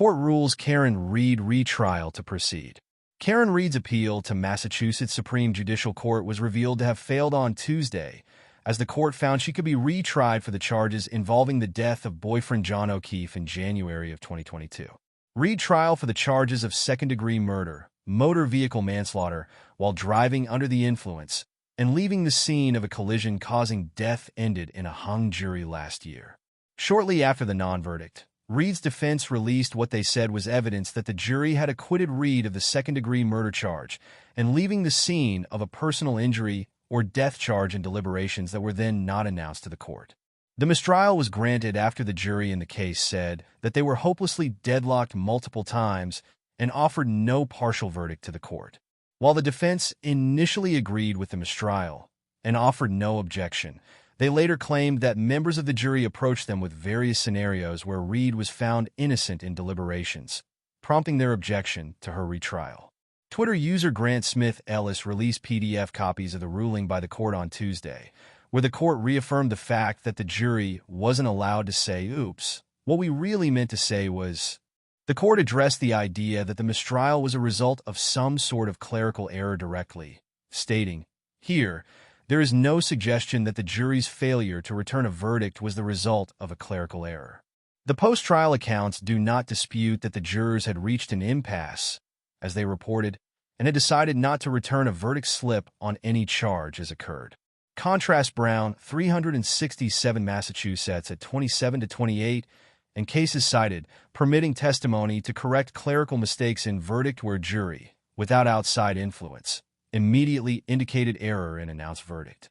court rules Karen Read retrial to proceed. Karen Read's appeal to Massachusetts Supreme Judicial Court was revealed to have failed on Tuesday, as the court found she could be retried for the charges involving the death of boyfriend John O'Keefe in January of 2022. Retrial for the charges of second-degree murder, motor vehicle manslaughter while driving under the influence, and leaving the scene of a collision causing death ended in a hung jury last year. Shortly after the non-verdict, Read's defense released what they said was evidence that the jury had acquitted Read of the second-degree murder charge and leaving the scene of a personal injury or death charge in deliberations that were then not announced to the court. The mistrial was granted after the jury in the case said that they were hopelessly deadlocked multiple times and offered no partial verdict to the court. While the defense initially agreed with the mistrial and offered no objection, they later claimed that members of the jury approached them with various scenarios where Read was found innocent in deliberations, prompting their objection to her retrial. Twitter user Grant Smith Ellis released PDF copies of the ruling by the court on Tuesday, where the court reaffirmed the fact that the jury wasn't allowed to say, "Oops, what we really meant to say was..." The court addressed the idea that the mistrial was a result of some sort of clerical error directly, stating, "Here, there is no suggestion that the jury's failure to return a verdict was the result of a clerical error." The post-trial accounts do not dispute that the jurors had reached an impasse, as they reported, and had decided not to return a verdict slip on any charge as occurred. Contrast Brown, 367 Massachusetts at 27-28, and cases cited, permitting testimony to correct clerical mistakes in verdict where jury, without outside influence, immediately indicated error in announced verdict.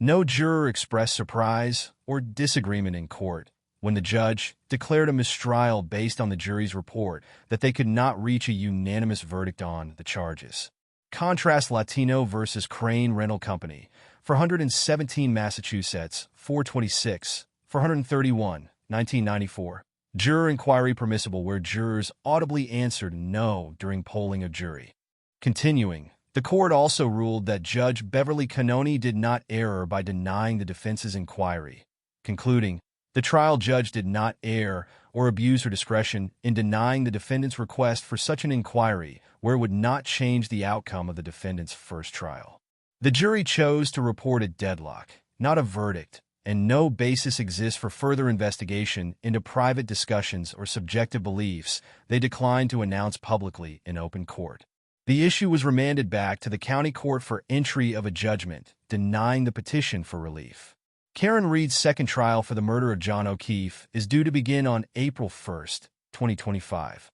No juror expressed surprise or disagreement in court when the judge declared a mistrial based on the jury's report that they could not reach a unanimous verdict on the charges. Contrast Latino versus Crane Rental Company, 417 Massachusetts, 426, 431, 1994. Juror inquiry permissible where jurors audibly answered no during polling of jury. Continuing, the court also ruled that Judge Beverly Cannoni did not err by denying the defense's inquiry, concluding, the trial judge did not err or abuse her discretion in denying the defendant's request for such an inquiry where it would not change the outcome of the defendant's first trial. The jury chose to report a deadlock, not a verdict, and no basis exists for further investigation into private discussions or subjective beliefs they declined to announce publicly in open court. The issue was remanded back to the county court for entry of a judgment denying the petition for relief. Karen Read's second trial for the murder of John O'Keefe is due to begin on April 1, 2025.